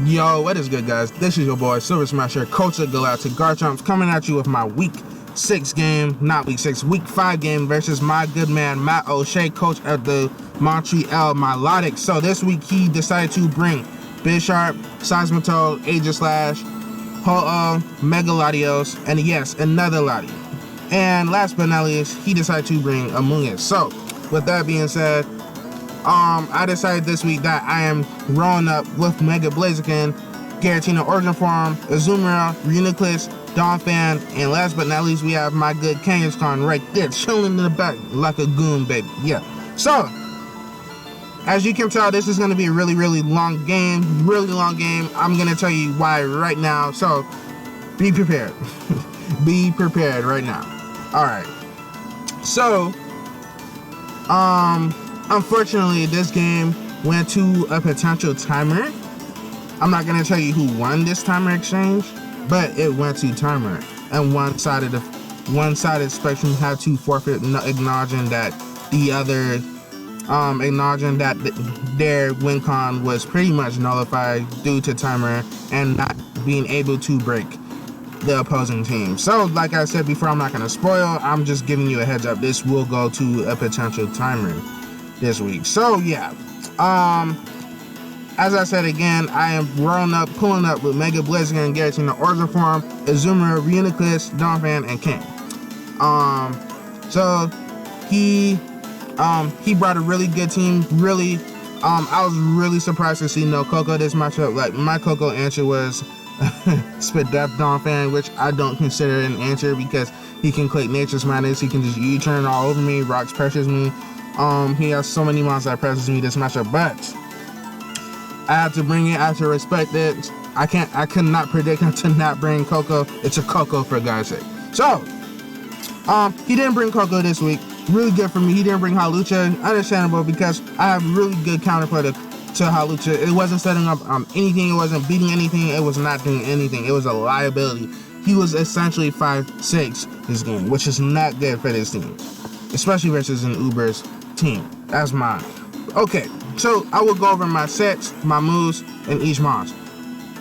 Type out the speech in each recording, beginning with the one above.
Yo, what is good, guys? This is your boy Silver Smasher, coach of Galactic Garchomps, coming at you with my week 6 game, not week 6, week 5 game versus my good man Mattoshea, coach of the Montreal Milotics. So this week he decided to bring Bisharp, Seismitoad, Aegislash, Ho-Oh, Mega Latios, and yes, another Latios. And last but not least, he decided to bring Among Us. So with that being said, I decided this week that I am rolling up with Mega Blaziken, Giratina Origin Form, Azumarill, Reuniclus, Donphan, and last but not least, we have my good Kangaskhan right there, chilling in the back like a goon, baby. Yeah. So, as you can tell, this is going to be a really long game. I'm going to tell you why right now. So, be prepared. Be prepared right now. Alright. So, unfortunately, this game went to a potential timer. I'm not gonna tell you who won this timer exchange, but it went to timer, and one side of the spectrum had to forfeit, acknowledging that the other, acknowledging that their win con was pretty much nullified due to timer and not being able to break the opposing team. So, like I said before, I'm not gonna spoil. I'm just giving you a heads up. This will go to a potential timer this week. So yeah, as I said again, I am pulling up with Mega Blaziken and Giratina Origin Form, Azumarill, Reuniclus, Donphan, and King. So he brought a really good team. Really, I was really surprised to see no Coco this matchup. Like, my Coco answer was Spit Death Donphan, which I don't consider an answer because he can click Nature's Madness. He can just U-turn all over me, rocks pressures me. He has so many monsters that presses me this matchup, but I have to bring it. I have to respect it. I could not predict him to not bring Coco. It's a Coco, for God's sake. So, he didn't bring Coco this week. Really good for me. He didn't bring Hawlucha. Understandable, because I have really good counterplay to Hawlucha. It wasn't setting up anything. It wasn't beating anything. It was not doing anything. It was a liability. He was essentially 5-6 this game, which is not good for this team, especially versus an Uber's team. That's mine. Okay, so I will go over my sets, my moves, and each monster.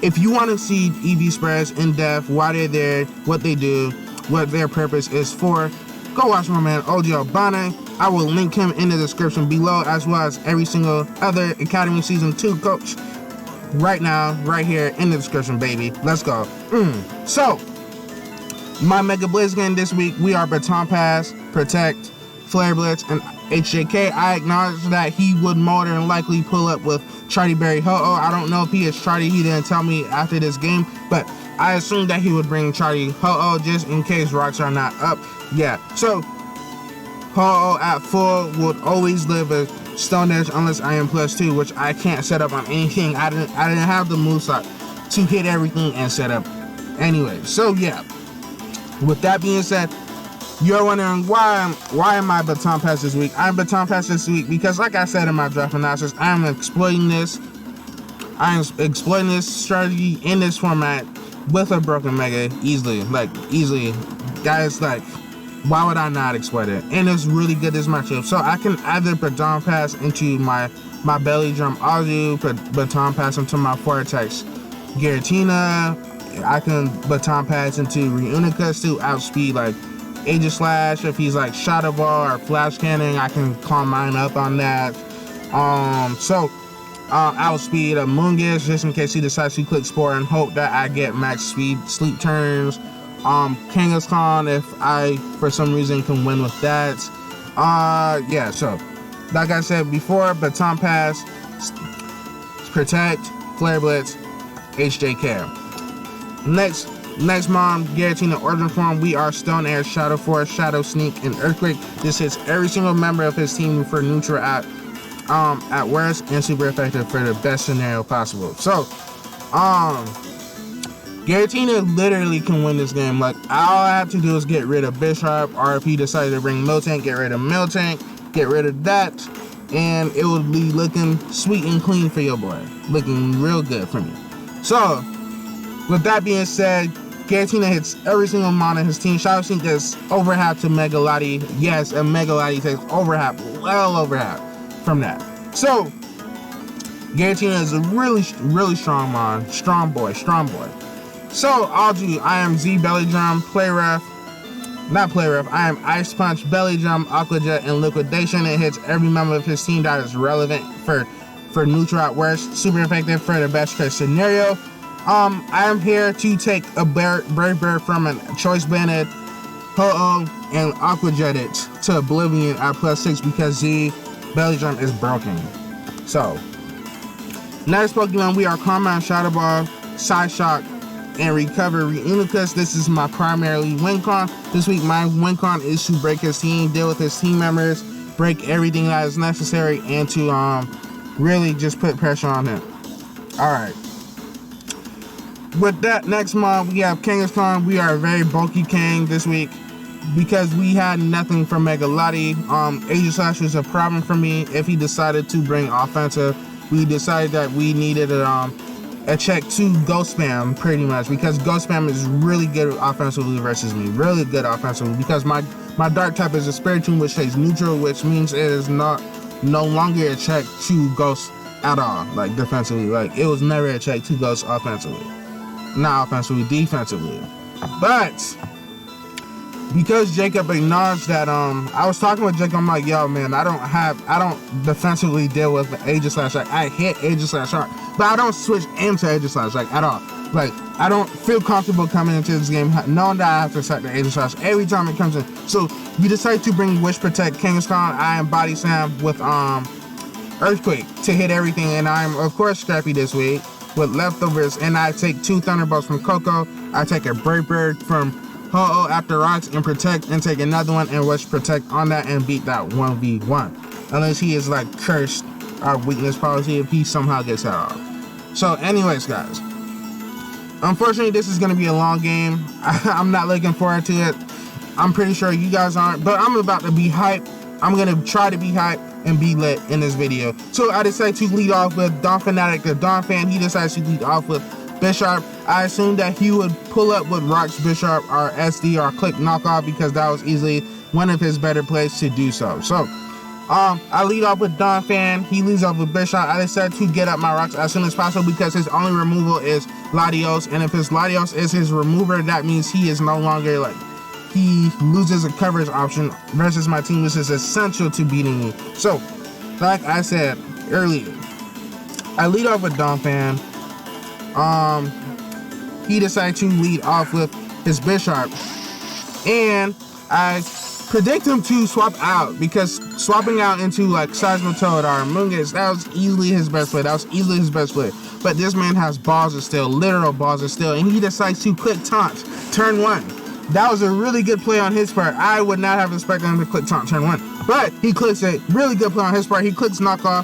If you want to see EV spreads in depth, why they're there, what they do, what their purpose is for, go watch my man OG Albana. I will link him in the description below, as well as every single other Academy Season 2 coach right now, right here in the description, baby. Let's go. So, my Mega Blaziken this week, we are Baton Pass, Protect, Flare Blitz, and HJK. I acknowledge that he would more than likely pull up with Charty Berry Ho-Oh. I don't know if he is Charty. He didn't tell me after this game, but I assumed that he would bring Charty Ho-Oh just in case rocks are not up. Yeah, so Ho-Oh at full would always live a Stone Edge unless I am +2, which I can't set up on anything. I didn't have the moveset to hit everything and set up anyway. So yeah, with that being said, you're wondering why am I Baton Pass this week? I'm Baton Pass this week because, like I said in my draft analysis, I'm exploiting this strategy in this format with a broken Mega easily. Guys, like, why would I not exploit it? And it's really good this matchup. So I can either Baton Pass into my Belly Drum Azu, Baton Pass into my 4-attacks Giratina. I can Baton Pass into Reuniclus to outspeed, like, Aegislash. If he's like Shadow Ball or Flash Cannon, I can calm mine up on that. Outspeed Among Us just in case he decides to click Spore and hope that I get max speed sleep turns. Kangaskhan, if I for some reason can win with that. Yeah, so like I said before, Baton Pass, Protect, Flare Blitz, HJK. Next mom, Giratina Origin Form, we are Stone Air, Shadow Force, Shadow Sneak, and Earthquake. This hits every single member of his team for neutral at worst, and super effective for the best scenario possible. So, Giratina literally can win this game. Like, all I have to do is get rid of Bisharp, or if he decided to bring Miltank, get rid of Miltank, get rid of that, and it would be looking sweet and clean for your boy. Looking real good for me. So, with that being said, Giratina hits every single mon on his team. Shadow Sneak does over half to Mega Lati. Yes, and Mega Lati takes over half, well over half from that. So, Giratina is a really strong mon. Strong boy. So, I am Z Belly Drum, Play Rough. Not Play Rough, I am Ice Punch, Belly Drum, Aqua Jet, and Liquidation. It hits every member of his team that is relevant for neutral at worst. Super effective for the best case scenario. I am here to take a Brave Bird from a Choice Banded, Ho-Oh, and Aqua Jet it to Oblivion at +6 because Z Belly Drum is broken. So, next Pokemon, we are Carmine, Shadow Ball, Psyshock, and Recover Reuniclus. This is my primarily win con. This week my win con is to break his team, deal with his team members, break everything that is necessary, and to really just put pressure on him. Alright. With that, next month we have Kangaskhan. We are a very bulky Kang this week because we had nothing from Mega Lottie. Aegislash was a problem for me. If he decided to bring offensive, we decided that we needed a check to Ghost Spam pretty much because Ghost Spam is really good offensively versus me. Really good offensively because my Dark type is a Spiritomb which stays neutral, which means it is no longer a check to Ghost at all, like defensively. Like it was never a check to Ghost offensively. Not offensively, defensively. But because Jacob acknowledged that I was talking with Jacob, I'm like, yo man, I don't defensively deal with Aegislash. Like I hit Aegislash hard, but I don't switch into Aegislash like at all. Like I don't feel comfortable coming into this game knowing that I have to set the Aegislash every time it comes in. So we decided to bring Wish Protect Kangaskhan. I am Body Slam with Earthquake to hit everything, and I am of course Scrappy this week with Leftovers, and I take 2 Thunderbolts from Coco. I take a Brave Bird from Ho-Oh after Rocks and Protect, and take another one and Wish Protect on that and beat that 1v1. Unless he is like cursed our weakness policy if he somehow gets that off. So anyways guys, unfortunately this is going to be a long game. I'm not looking forward to it. I'm pretty sure you guys aren't, but I'm about to be hyped. I'm going to try to be hyped and be lit in this video. So I decided to lead off with Dawn Fanatic, the Dawn fan. He decides to lead off with Bisharp. I assumed that he would pull up with Rocks Bisharp or SD or Click Knockoff because that was easily one of his better plays to do so. So I lead off with Dawn fan. He leads off with Bisharp. I decided to get up my Rocks as soon as possible because his only removal is Latios, and if his Latios is his remover, that means he is no longer like, he loses a coverage option versus my team, which is essential to beating me. So, like I said earlier, I lead off with Dawn fan. He decided to lead off with his Bisharp, and I predict him to swap out because swapping out into like Seismitoad or Mungus, that was easily his best play. But this man has balls of steel, literal balls of steel, and he decides to click Taunt turn 1. That was a really good play on his part. I would not have expected him to click Taunt turn 1, but he clicks it. Really good play on his part. He clicks Knockoff.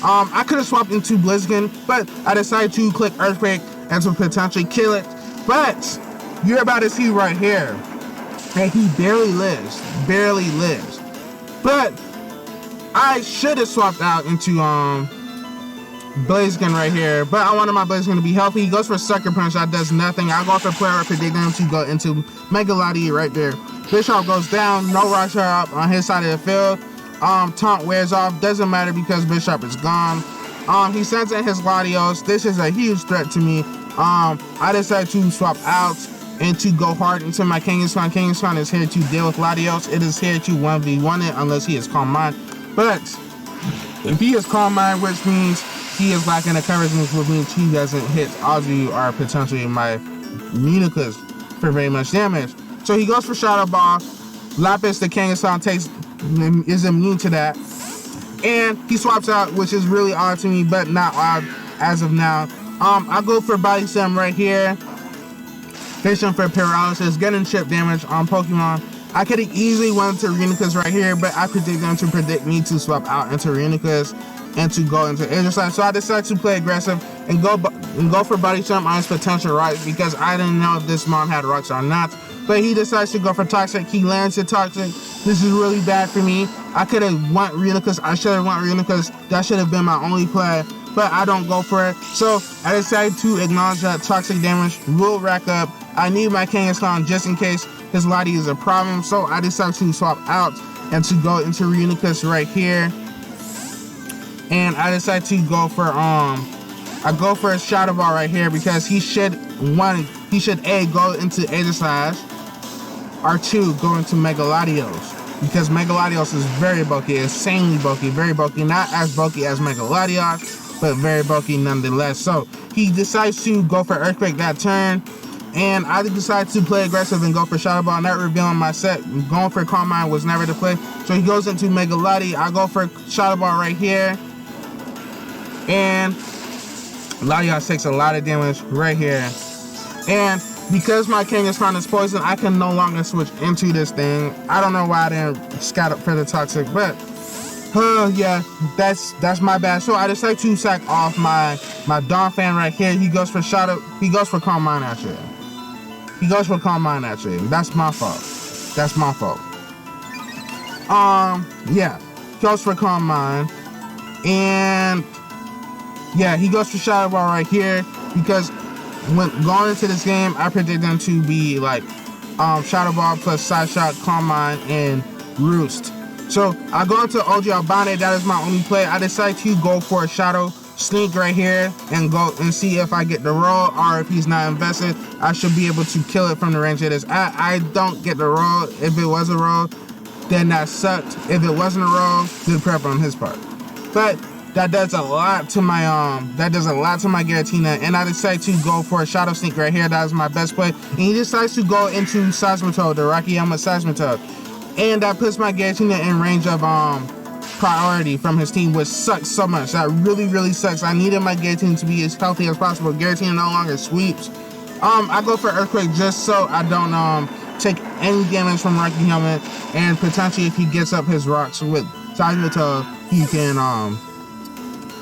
I could have swapped into Blitzkin, but I decided to click Earthquake and to potentially kill it. But you're about to see right here that he barely lives. But I should have swapped out into Blaziken right here, but I wanted my Blaziken to be healthy. He goes for Sucker Punch, that does nothing. I go for Player, predict him to go into Mega Lottie right there. Bisharp goes down, no Rock up on his side of the field. Taunt wears off, doesn't matter because Bisharp is gone. He sends in his Latios. This is a huge threat to me. I decided to swap out and to go hard into my Kangaskhan. Kangaskhan is here to deal with Latios. It is here to 1v1 it unless he is Calm Mind. But if he is Calm Mind, which means he is lacking a coverage move, which means he doesn't hit Ozzy or potentially my Reuniclus for very much damage. So he goes for Shadow Ball. Lapis, the Kangaskhan, is immune to that. And he swaps out, which is really odd to me, but not odd as of now. I go for Body Slam right here. Fishing for Paralysis, getting chip damage on Pokemon. I could have easily went to Reuniclus right here, but I predict them to predict me to swap out into Reuniclus and to go into Aegislash. So I decided to play aggressive and go for Body Slam on his potential Rocks because I didn't know if this Mon had Rocks or not. But he decides to go for Toxic. He lands it Toxic. This is really bad for me. I could have went Reuniclus. I should have went Reuniclus. That should have been my only play, but I don't go for it. So I decided to acknowledge that Toxic damage will rack up. I need my Kangaskhan just in case his Lottie is a problem. So I decided to swap out and to go into Reuniclus right here. and I decide to go for I go for a Shadow Ball right here because he should A, go into Aegis Slash, or 2, go into Mega Latios. Because Mega Latios is very bulky, insanely bulky, very bulky, not as bulky as Mega Latios, but very bulky nonetheless. So he decides to go for Earthquake that turn, and I decide to play aggressive and go for Shadow Ball, not revealing my set. Going for Calm Mind was never the play. So he goes into Mega Lati. I go for Shadow Ball right here, and Latios takes a lot of damage right here. And because my Kangaskhan is poison, I can no longer switch into this thing. I don't know why I didn't scout up for the Toxic, but yeah, that's my bad. So I decide to sack off my Donphan right here. He goes for Calm Mind actually. He goes for Calm Mind actually. That's my fault. That's my fault. Yeah, goes for Calm Mind, and yeah, he goes for Shadow Ball right here because when going into this game, I predicted them to be like Shadow Ball plus Side Shot, Calm Mind, and Roost. So I go into OG Albane. That is my only play. I decide to go for a Shadow Sneak right here and go and see if I get the roll, or if he's not invested, I should be able to kill it from the range it is. I don't get the roll. If it was a roll, then that sucked. If it wasn't a roll, good prep on his part. But that does a lot to my Giratina, and I decide to go for a Shadow Sneak right here. That is my best play. And he decides to go into Seismitoad, the Rocky Helmet Seismitoad. And that puts my Giratina in range of priority from his team, which sucks so much. That really, really sucks. I needed my Giratina to be as healthy as possible. Giratina no longer sweeps. I go for Earthquake just so I don't take any damage from Rocky Helmet, and potentially if he gets up his rocks with Seismitoad, he can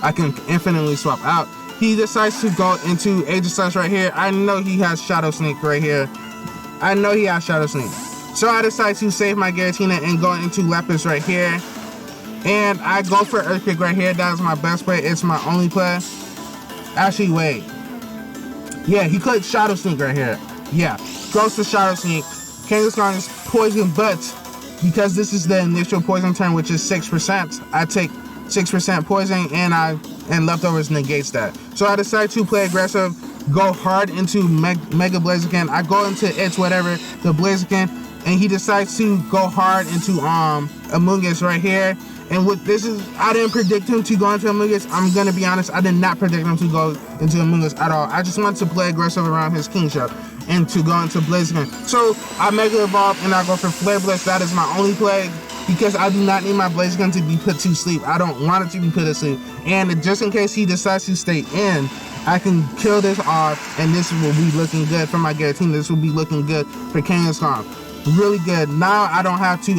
I can infinitely swap out. He decides to go into Aegis Slash right here. I know he has Shadow Sneak right here. I know he has Shadow Sneak. So I decide to save my Giratina and go into Lapis right here. And I go for Earthquake right here. That is my best play. It's my only play. Actually, wait. Yeah, he could Shadow Sneak right here. Yeah, goes for Shadow Sneak. Kangaskhan is poison, but because this is the initial poison turn, which is 6%, I take 6% poison, and leftovers negates that. So I decide to play aggressive, go hard into Mega Blaziken. I go into whatever, the Blaziken, and he decides to go hard into Amoonguss right here. And what this is, I didn't predict him to go into Amoonguss. I'm gonna be honest, I did not predict him to go into Amoonguss at all. I just wanted to play aggressive around his Kingship and to go into Blaziken. So I Mega Evolve and I go for Flare Blitz. That is my only play, because I do not need my Blaziken to be put to sleep. I don't want it to be put to sleep. And just in case he decides to stay in, I can kill this off, and this will be looking good for my Giratina. This will be looking good for Kangaskhan. Really good. Now I don't have to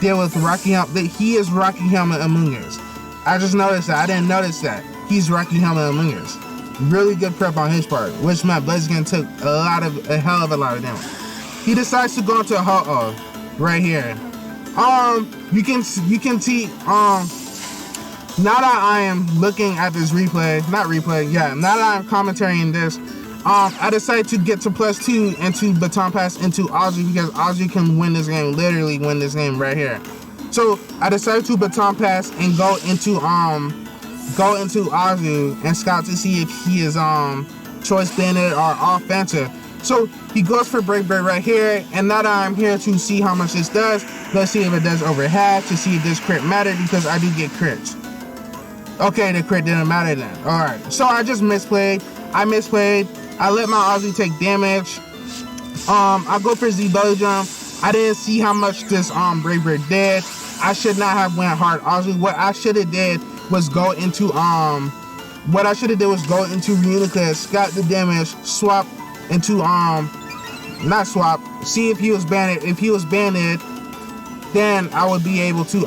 deal with Rocky Helmet. He is Rocky Helmet Amoonguss. I just noticed that. I didn't notice that. He's Rocky Helmet Amoonguss. Really good prep on his part, which meant Blaziken took a hell of a lot of damage. He decides to go into Ho-Oh right here. You can see, now that I am looking at this replay, now that I'm commentating this, I decided to get to +2 into Baton Pass into Ozzy, because Ozzy can win this game, literally win this game right here. So I decided to Baton Pass and go into Ozzy and scout to see if he is Choice Bandit or offensive. So he goes for Break Break right here, and now that I'm here to see how much this does, let's see if it does over half, to see if this crit mattered, because I do get crits. Okay, the crit didn't matter then. Alright, so I just misplayed. I let my Ozzy take damage. I go for Z Belly Jump. I didn't see how much this Break Break did. I should not have went hard Ozzy. What I should have did was go into Reuniclus, scout the damage, swap into not swap, see if he was banded. If he was banded, then I would be able to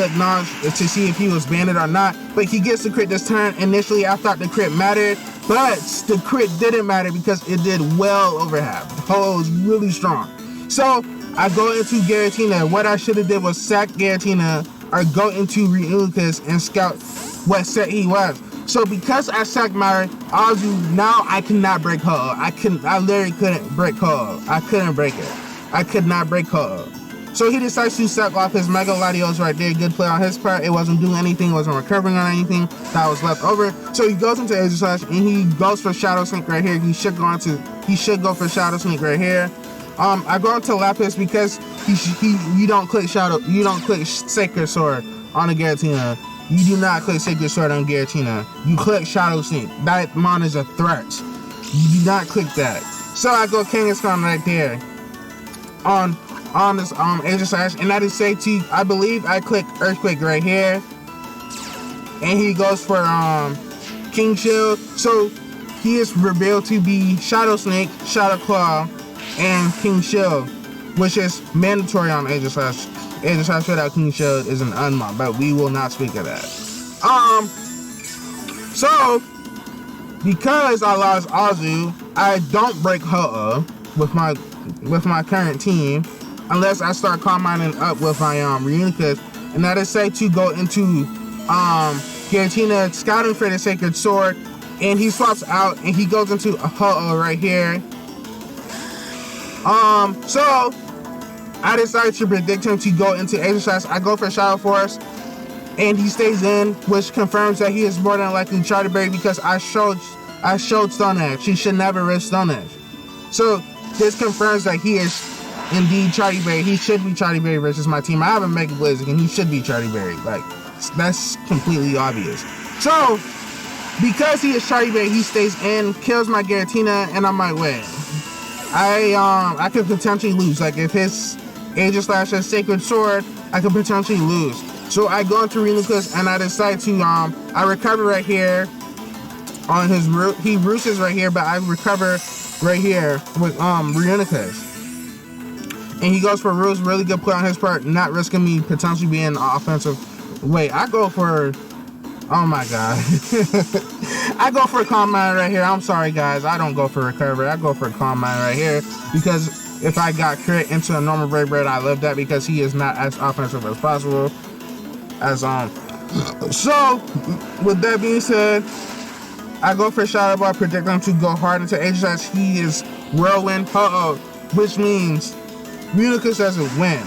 acknowledge to see if he was banded or not. But he gets the crit this turn. Initially I thought the crit mattered, but the crit didn't matter because it did well over half. The Ho is really strong. So I go into Giratina. What I should have did was sack Giratina or go into Reuniclus and scout what set he was. So because I sacked my Ozzy, now I cannot break Ho. I literally couldn't break Ho. I couldn't break it. I could not break Ho. So he decides to suck off his Mega Latios right there. Good play on his part. It wasn't doing anything. It wasn't recovering on anything that was left over. So he goes into Aegis Slash and he goes for Shadow Sneak right here. He should go for Shadow Sneak right here. I go into Lapis because you don't click Sacred Sword on a Giratina. You do not click Sacred Sword on Giratina. You click Shadow Sneak. That mon is a threat. You do not click that. So I go Kangaskhan right there on this Aegis Slash, and I just say to you, I believe I click Earthquake right here, and he goes for King Shield. So he is revealed to be Shadow Snake, Shadow Claw, and King Shield, which is mandatory on Aegis Slash. Aegis Slash without King Shield is an unmod, but we will not speak of that. So because I lost Azu, I don't break Ho-Oh with my current team unless I start Calm Minding up with my Reuniclus, and I decide to go into Giratina, scouting for the Sacred Sword, and he swaps out and he goes into a Ho-Oh right here. So I decided to predict him to go into Aegis Slash. I go for Shadow Force, and he stays in, which confirms that he is more than likely Charter Berry because I showed Stone Edge. He should never risk Stone Edge. So this confirms that he is indeed Charter Berry. He should be Charter Berry versus my team. I have a Mega Blaziken, and he should be Charter Berry. Like, that's completely obvious. So because he is Charter Berry, he stays in, kills my Giratina, and I'm like, wait. I could potentially lose. Like, if his Aegis Slash has Sacred Sword, I could potentially lose. So I go into Reuniclus and I decide to I recover right here on his root. He roosts right here, but I recover right here with Reuniclus. And he goes for roost. Really good play on his part, not risking me potentially being offensive. Wait, I go for, oh my god. I go for Calm Mind right here. I'm sorry guys, I don't go for recovery. I go for Calm Mind right here because if I got crit into a normal Brave Bird, I live that because he is not as offensive as possible. So with that being said, I go for Shadow Ball, predict him to go hard into Aegis Slash. He is Whirlwind Ho-Oh, which means Reuniclus doesn't win.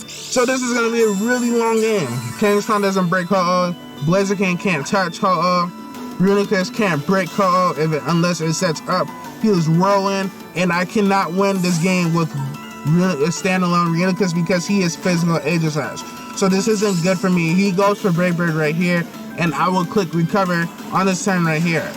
So this is gonna be a really long game. Kangaskhan doesn't break Ho-Oh. Blaziken can't touch Ho-Oh. Reuniclus can't break Ho-Oh unless it sets up. He was Whirlwind, and I cannot win this game with a standalone Reuniclus because he is physical Aegis Slash. So this isn't good for me. He goes for Brave Bird right here, and I will click Recover on his turn right here.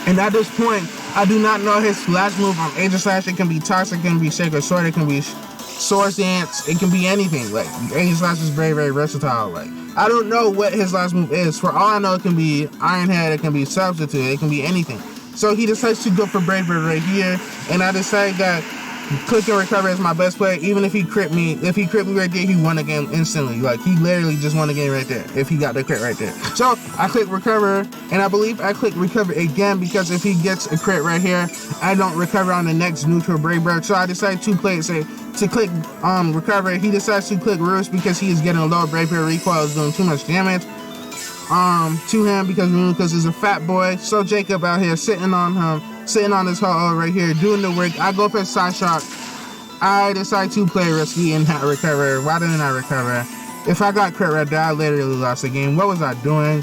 And at this point, I do not know his last move on Aegis Slash. It can be Toxic, it can be Sacred Sword, it can be Swords Dance, it can be anything. Like, Aegis Slash is very, very versatile. Like, I don't know what his last move is. For all I know, it can be Iron Head, it can be Substitute, it can be anything. So he decides to go for Brave Bird right here, and I decide that Click and Recover is my best play. Even if he crit me right there, he won the game instantly. Like, he literally just won the game right there if he got the crit right there. So I click Recover, and I believe I click Recover again because if he gets a crit right here, I don't recover on the next neutral Brave Bird. So I decide to play it safe. To click Recover, he decides to click Roost because he is getting a lower Brave Bird recoil, is doing too much damage to him because Reuniclus is a fat boy. So Jacob out here sitting on his Ho-Oh right here doing the work. I go for Side Shock. I decide to play risky and not recover. Why didn't I recover? If I got crit right there, I literally lost the game. What was I doing?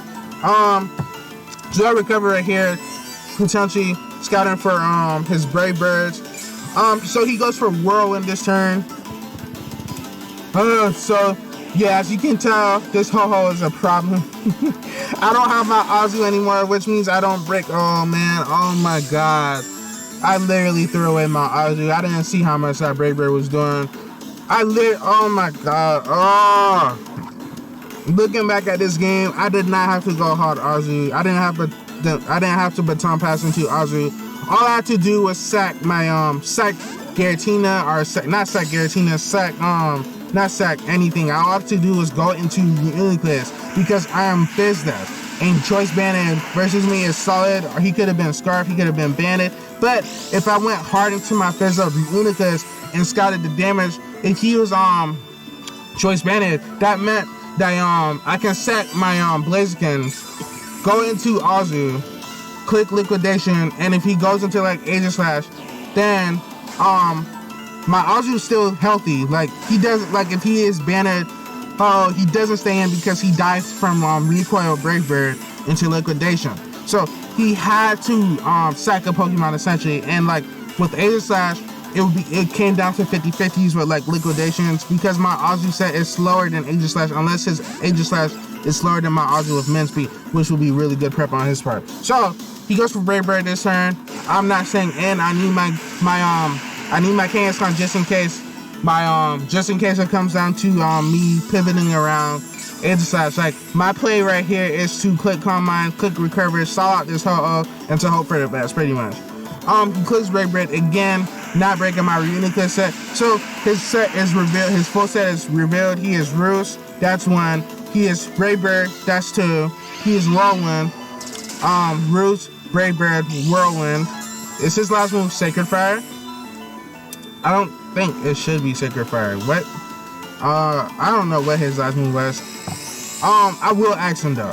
So I recover right here, potentially scouting for his Brave Birds. So he goes for Whirlwind this turn. So yeah, as you can tell, this Ho-Oh is a problem. I don't have my Azu anymore, which means I don't break. Oh man, oh my god. I literally threw away my Azu. I didn't see how much that Brave Bird was doing. Oh my god. Oh. Looking back at this game, I did not have to go hard Azu. I didn't have to baton pass into Azu. All I had to do was sack my sack Giratina, or not sack Giratina, not sack anything. All I have to do was go into Reuniclus because I am Fizzdeath. And Choice Bandit versus me is solid. Or he could have been Scarf, he could have been Bandit. But if I went hard into my Fizz-Up Reuniclus and scouted the damage, if he was Choice Bandit, that meant that I can sack my Blaziken, go into Azu, click Liquidation, and if he goes into like Aegis Slash, then my Azu's still healthy. Like, he doesn't, like, if he is banned, he doesn't stay in because he dies from recoil Brave Bird into liquidation. So he had to sack a Pokemon essentially, and like with Aegislash, it came down to 50-50s with like liquidations because my Azu set is slower than Aegislash unless his Aegislash is slower than my Azu with Min Speed, which will be really good prep on his part. So he goes for Brave Bird this turn. I'm not saying and I need my Kangaskhan just in case just in case it comes down to me pivoting around Aegislash. Like, my play right here is to click Calm Mind, click Recover, stall out this Ho-Oh, and to hope for the best, pretty much. He clicks Brave Bird again, not breaking my Reuniclus set. So his set is revealed, his full set is revealed. He is Roost, that's 1. He is Brave Bird, that's 2. He is Whirlwind, Roost, Brave Bird, Whirlwind. Is his last move Sacred Fire? I don't think it should be Sacred Fire. What? I don't know what his last move was. I will ask him though.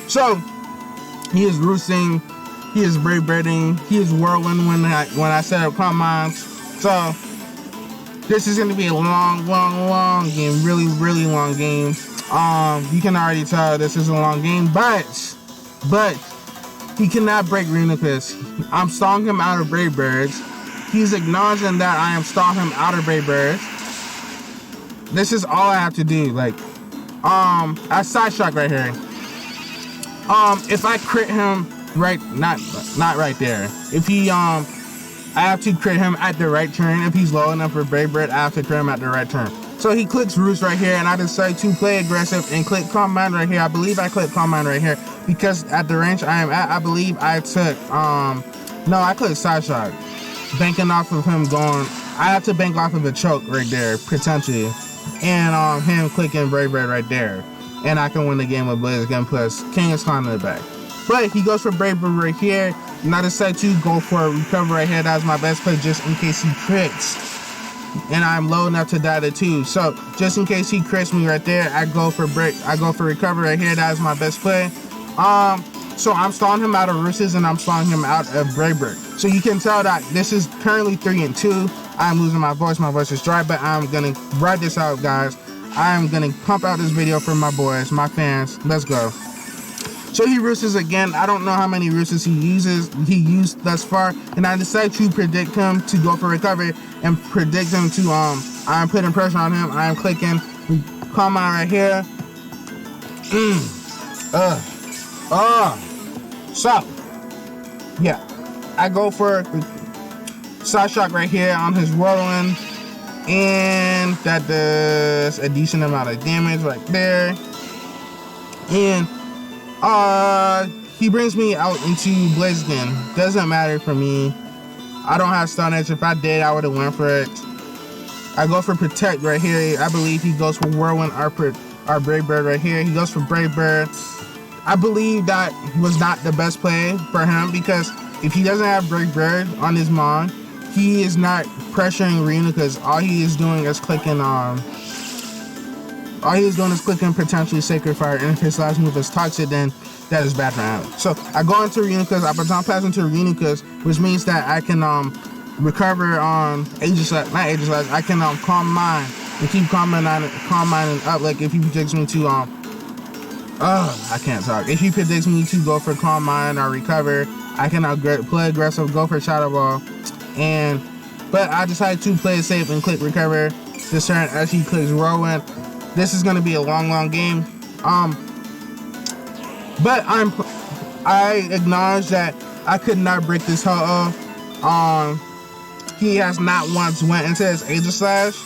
So he is Roosting, he is Brave Birding, he is Whirlwind when I set up Calm Minds. So this is gonna be a long game, really long game. You can already tell this is a long game, but he cannot break Reuniclus. I'm stalling him out of Brave Birds. He's acknowledging that I am stalling him out of Brave Birds. This is all I have to do. Like, I Side Shock right here. If I crit him right, not right there. If he, I have to crit him at the right turn. If he's low enough for Brave Bird, I have to crit him at the right turn. So he clicks Roost right here, and I decide to play aggressive and click Calm Mind right here. I believe I clicked Calm Mind right here because at the range I am at, I believe I took, no, I clicked Side Shock. Banking off of him going, I have to bank off of a choke right there, potentially. And him clicking Brave Bird right there. And I can win the game with Blaziken plus Kangaskhan in the back. But he goes for Brave Bird right here. And I decide to go for a Recover right here. That's my best play just in case he crits. And I'm low enough to die to 2. So just in case he crits me right there, I go for Recover right here. That is my best play. So I'm stalling him out of Roosters and I'm stalling him out of Brave Bird. So you can tell that this is currently 3-2. I'm losing my voice is dry, but I'm gonna ride this out, guys. I'm gonna pump out this video for my boys, my fans. Let's go. So he Roosters again. I don't know how many Roosters he used thus far, and I decide to predict him to go for Recovery and predict him to I'm putting pressure on him. I am clicking Calm Mind right here. So yeah, I go for Side Shock right here on his Whirlwind, and that does a decent amount of damage right there. And he brings me out into Blaziken. Doesn't matter for me. I don't have Stun Edge. If I did, I would have went for it. I go for Protect right here. I believe he goes for Whirlwind or Brave Bird right here. He goes for Brave Bird. I believe that was not the best play for him because if he doesn't have Brave Bird on his Mon, he is not pressuring Reuniclus. All he is doing is clicking potentially Sacred Fire, and if his last move is Toxic, then that is bad for him. So I go into Reuniclus, I baton pass into Reuniclus, which means that I can recover on Aegislash, I can Calm Mind and keep Calm Mind up. Like if he predicts me to I can't talk. If he predicts me to go for Calm Mind or Recover, I can play aggressive, go for Shadow Ball, but I decided to play it safe and click Recover this turn as he clicks Whirlwind. This is gonna be a long game. But I acknowledge that I could not break this Ho-Oh. He has not once went into his Aegislash.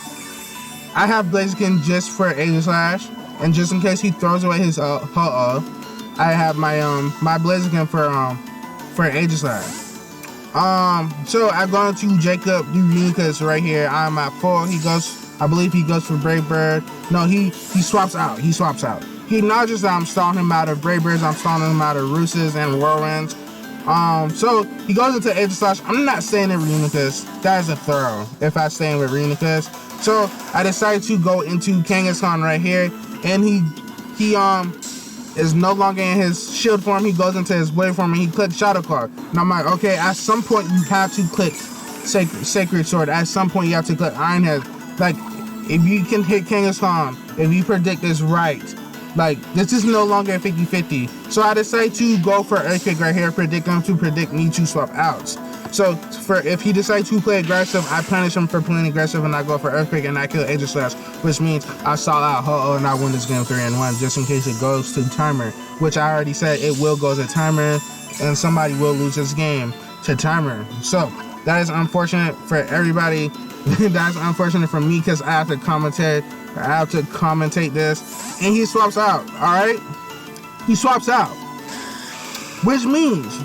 I have Blaziken just for Aegislash, and just in case he throws away his Ho-Oh, I have my my Blaziken for Aegislash. So I go into Jacob Reuniclus right here. I'm at 4. I believe he goes for Brave Bird. No, he swaps out. He acknowledges that I'm stalling him out of Brave Birds. I'm stalling him out of Roosters and Whirlwinds. So he goes into Aegislash. I'm not staying in Reuniclus. That is a throw if I stay in with Reuniclus. So I decided to go into Kangaskhan right here, and he is no longer in his shield form. He goes into his blade form and he clicks Shadow Claw. And I'm like, okay, at some point you have to click Sacred Sword. At some point, you have to click Iron Head. Like, if you can hit Kangaskhan, if you predict this right, like, this is no longer a 50-50. So I decide to go for Earthquake right here, predict him to predict me to swap outs. So if he decides to play aggressive, I punish him for playing aggressive and I go for Earthquake and I kill Aegislash, which means I stall out Ho-Oh and I win this game 3-1, just in case it goes to timer, which I already said it will go to timer and somebody will lose this game to timer. So that is unfortunate for everybody. That's unfortunate for me because I have to commentate this, and he swaps out. All right, he swaps out, which means,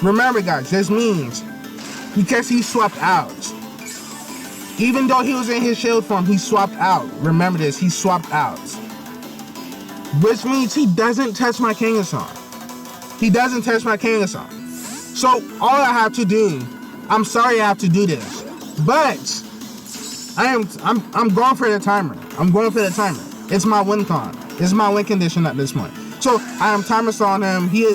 remember guys, this means because he swapped out, even though he was in his shield form, he swapped out. Remember this, he swapped out, which means he doesn't touch my Kangaskhan. He doesn't touch my Kangaskhan. So all I have to do, I'm sorry I have to do this, but I'm going for the timer. I'm going for the timer. It's my win con. It's my win condition at this point. So I am timer sawing him. He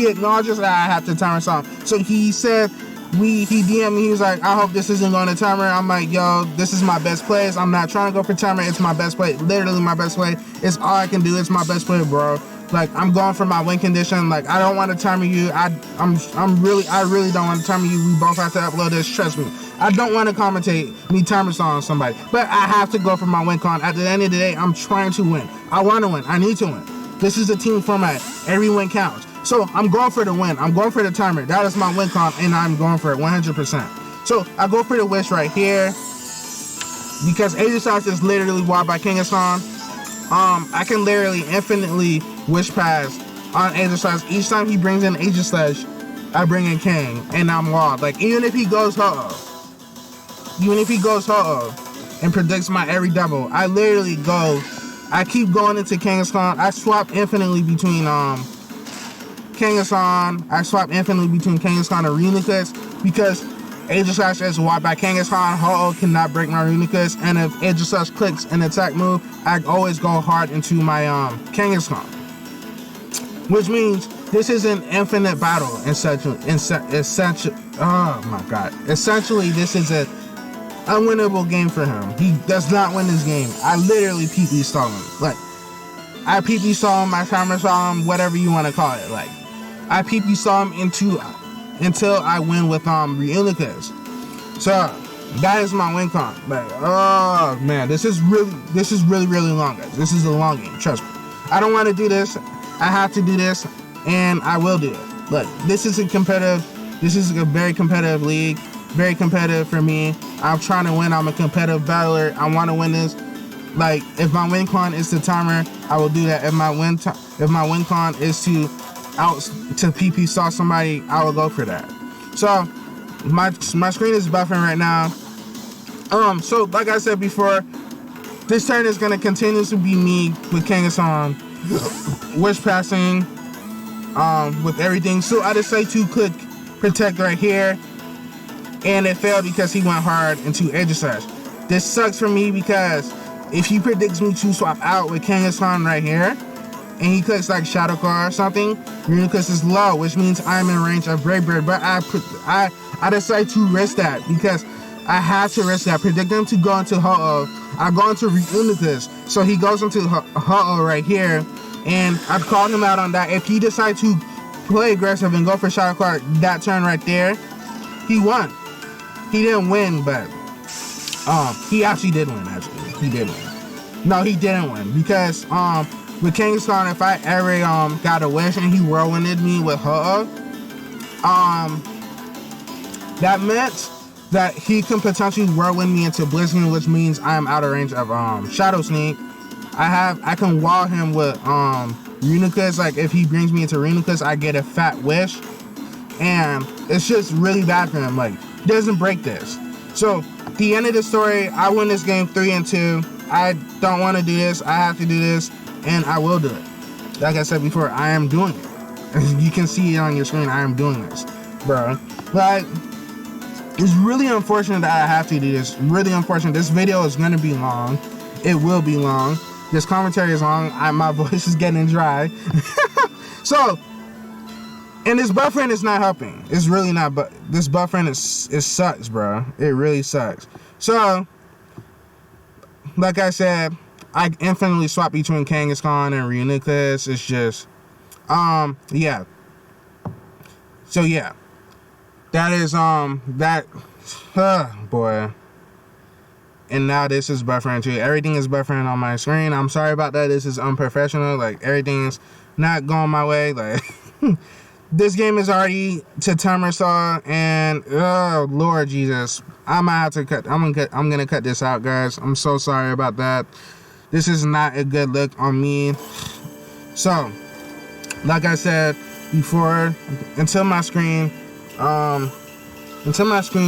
acknowledges that I have to timer saw him. So he said he DM'd me. He was like, I hope this isn't going to timer. I'm like, yo, this is my best plays. I'm not trying to go for timer. It's my best play. Literally my best play. It's all I can do. It's my best play, bro. Like, I'm going for my win condition. Like, I don't want to timer you. I really don't want to timer you. We both have to upload this. Trust me. I don't want to commentate me timer sawing somebody, but I have to go for my win con. At the end of the day, I'm trying to win. I want to win. I need to win. This is a team format. Every win counts. So I'm going for the win. I'm going for the timer. That is my win con, and I'm going for it 100%. So I go for the wish right here because Aegislash is literally walled by Kangaskhan. I can literally infinitely wish pass on Aegislash. Each time he brings in Aegislash, I bring in Kang, and I'm walled. Like, even if he goes Ho-Oh and predicts my every double, I literally I keep going into Kangaskhan. I swap infinitely between Kangaskhan. I swap infinitely between Kangaskhan and Reuniclus because Aegislash is walled by Kangaskhan. Ho-Oh cannot break my Reuniclus, and if Aegislash clicks an attack move, I always go hard into my Kangaskhan, which means this is an infinite battle. Essentially, oh my god! Essentially, this is a unwinnable game for him. He does not win this game. I literally PP stall him. Like, I PP stall him, I timer stall him, whatever you want to call it. Like, I PP stall him until I win with Reuniclus. So that is my win con. Like, oh man, this is really long, guys. This is a long game. Trust me. I don't want to do this. I have to do this, and I will do it. Look, this is a very competitive league. Very competitive for me. I'm trying to win. I'm a competitive battler. I want to win this. Like, if my win con is the timer, I will do that. If my win con is to PP stall somebody, I will go for that. So my screen is buffering right now. So like I said before, this turn is gonna continue to be me with Kangaskhan wish passing with everything. So I decided to click protect right here, and it failed because he went hard into Aegislash. This sucks for me because if he predicts me to swap out with Kangaskhan right here, and he clicks like Shadow Claw or something, Reuniclus is low, which means I'm in range of Brave Bird. But I decide to risk that because I have to risk that. Predict him to go into Ho-Oh. I go into Reuniclus, so he goes into Ho-Oh right here, and I've called him out on that. If he decides to play aggressive and go for Shadow Claw that turn right there, he won. He didn't win, but he actually did win. He did win. No, he didn't win because with Kangaskhan, if I ever got a wish and he whirlwinded me with Ho-Oh, that meant that he can potentially whirlwind me into Blitzing, which means I am out of range of Shadow Sneak. I can wall him with Reuniclus. Like, if he brings me into Reuniclus, I get a fat wish, and it's just really bad for him. Like, he doesn't break this. So at the end of the story, I win this game 3-2. I don't want to do this. I have to do this, and I will do it. Like I said before, I am doing it. You can see it on your screen. I am doing this, bro. Like, it's really unfortunate that I have to do this. Really unfortunate. This video is gonna be long. It will be long. This commentary is long. My voice is getting dry. So And this buffering is not helping. It's really not, but this buffering it sucks, bro. It really sucks. So, like I said, I infinitely swap between Kangaskhan and Reuniclus. It's just, yeah. So yeah, that is boy. And now this is buffering too. Everything is buffering on my screen. I'm sorry about that. This is unprofessional. Like, everything's not going my way. Like, this game is already to timer saw, and oh Lord Jesus, I might have to cut. I'm gonna cut this out, guys. I'm so sorry about that. This is not a good look on me. So, like I said before, until my screen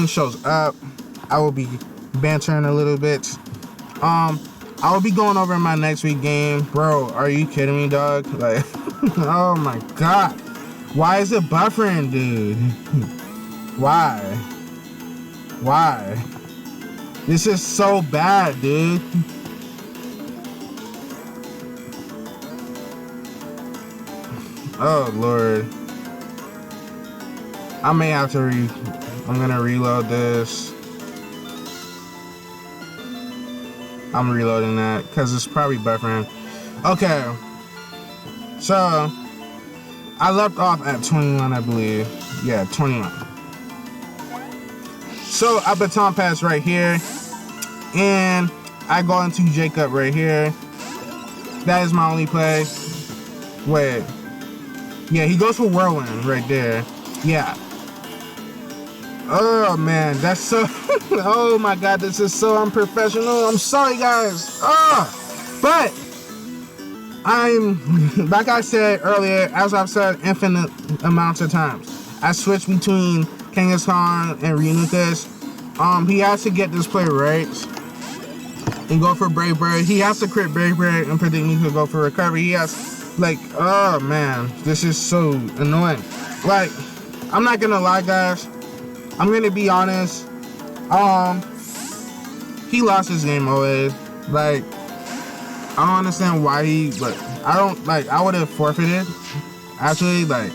shows up, I will be bantering a little bit. I will be going over my next week game. Bro, are you kidding me, dog? Like, oh my god. Why is it buffering, dude? Why? Why? This is so bad, dude. Oh Lord. I may have to I'm gonna reload this. I'm reloading that because it's probably buffering. Okay. So I left off at 21, I believe. Yeah, 21. So I baton pass right here, and I go into Jacob right here. That is my only play. Wait. Yeah, he goes for Whirlwind right there. Yeah. Oh man, that's so. Oh my god, this is so unprofessional. I'm sorry, guys. But I'm, like I said earlier, as I've said infinite amounts of times, I switch between Kangaskhan and Reuniclus. He has to get this play right and go for Brave Bird. He has to crit Brave Bird and predict me to go for recovery. He has, like, oh man, this is so annoying. Like, I'm not gonna lie, guys. I'm gonna be honest. He lost his game always. Like, I don't understand why but I don't, like, I would have forfeited, actually, like,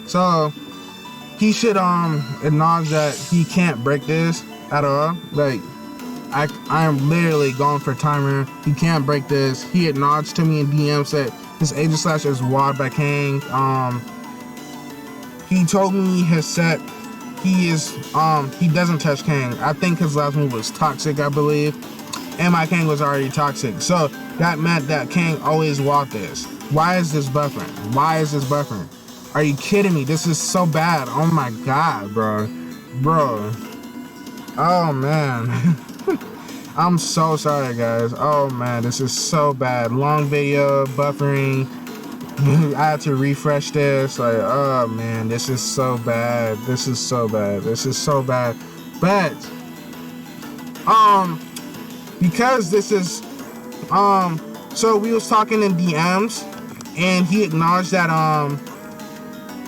so, he should, acknowledge that he can't break this at all. Like, I am literally going for timer. He can't break this. He acknowledged to me in DM, said his Aegislash is walled by Kang. He told me his set, he doesn't touch Kang. I think his last move was Toxic, I believe. And my Kang was already Toxic. So that meant that Kang always walled this. Why is this buffering? Why is this buffering? Are you kidding me? This is so bad. Oh my god, bro. Bro. Oh man. I'm so sorry, guys. Oh man, this is so bad. Long video, buffering. I had to refresh this. Like, oh man, this is so bad. This is so bad. This is so bad. But because this is so we was talking in DMs, and he acknowledged that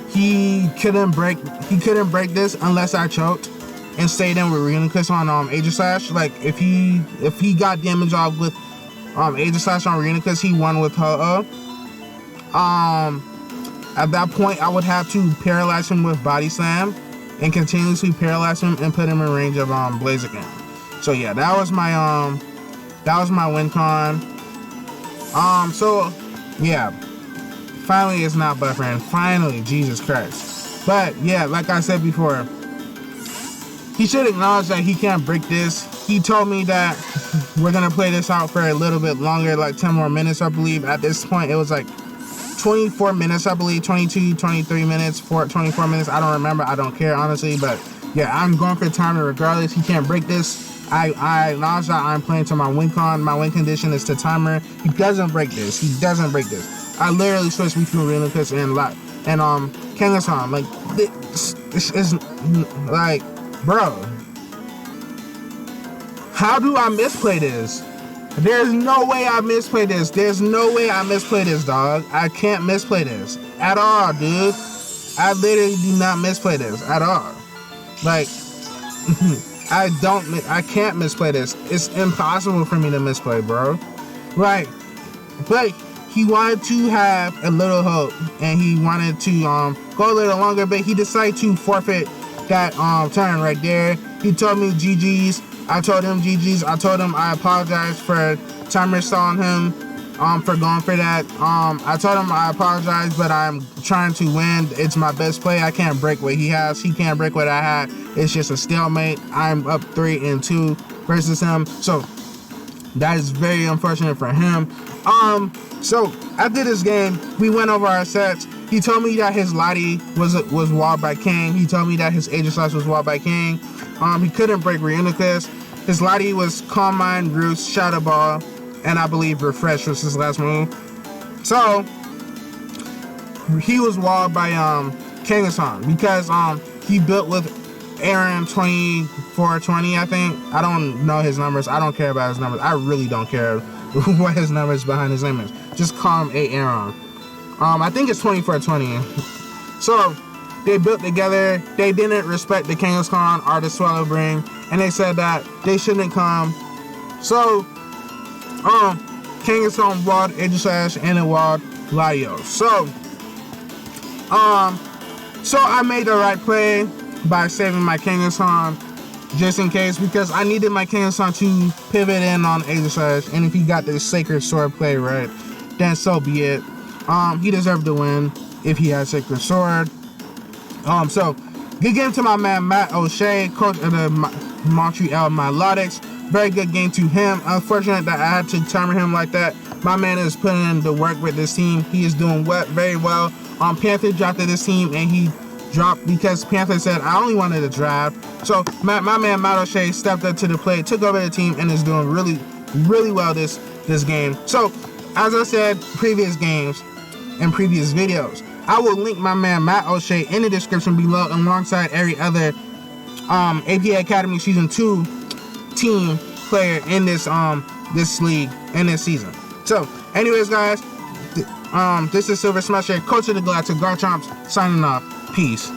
he couldn't break this unless I choked and stayed in with Reuniclus on Aegislash. Like, if he got damage off with Aegislash on Reuniclus, he won with Ho-Oh. At that point, I would have to paralyze him with Body Slam and continuously paralyze him and put him in range of Blaziken. So yeah, that was my win con. So yeah, finally it's not buffering. Finally, Jesus Christ. But yeah, like I said before, he should acknowledge that he can't break this. He told me that we're gonna play this out for a little bit longer, like 10 more minutes, I believe. At this point, it was like 24 minutes, I believe, 22, 23 minutes, 24 minutes. I don't remember. I don't care, honestly. But yeah, I'm going for timer regardless. He can't break this. I acknowledge that I'm playing to my win con. My win condition is to timer. He doesn't break this. He doesn't break this. I literally switched between Reuniclus and Kangaskhan. Like, this is like, bro, how do I misplay this? There's no way I misplay this. There's no way I misplay this, dog. I can't misplay this at all, dude. I literally do not misplay this at all. Like, I can't misplay this. It's impossible for me to misplay, bro. Like, he wanted to have a little hope, and he wanted to go a little longer, but he decided to forfeit that turn right there. He told me GG's. I told him GG's. I told him I apologize for timer stalling him for going for that. I told him I apologize, but I'm trying to win. It's my best play. I can't break what he has. He can't break what I had. It's just a stalemate. I'm up 3-2 versus him. So that is very unfortunate for him. So after this game, we went over our sets. He told me that his Lottie was walled by King. He told me that his Aegislash was walled by King. He couldn't break Reuniclus. His Lottie was Calm Mind, Roost, Shadow Ball, and I believe Refresh was his last move. So he was walled by Kangaskhan because he built with Aaron 2420, I think. I don't know his numbers. I don't care about his numbers. I really don't care what his numbers behind his name is. Just call him A Aaron. I think it's 2420. So they built together. They didn't respect the Kangaskhan or the Swallowbring, and they said that they shouldn't come. So Kangaskhan walled Aegislash and it walled Latios. So I made the right play by saving my Kangaskhan just in case, because I needed my Kangaskhan to pivot in on Aegislash, and if he got the Sacred Sword play right, then so be it. He deserved to win if he had Sacred Sword. So good game to my man Mattoshea, coach of the Montreal Milotics. Very good game to him. Unfortunate that I had to timer him like that. My man is putting in the work with this team. He is doing very well. Panther dropped to this team, and he dropped because Panther said I only wanted to draft. So my man Mattoshea stepped up to the plate, took over the team, and is doing really well this game. So as I said, previous games and previous videos, I will link my man Mattoshea in the description below alongside every other APA Academy Season 2 team player in this league in this season. So anyways guys, this is Silver Smasher, coach of the Galactic Garchomps, signing off. Peace.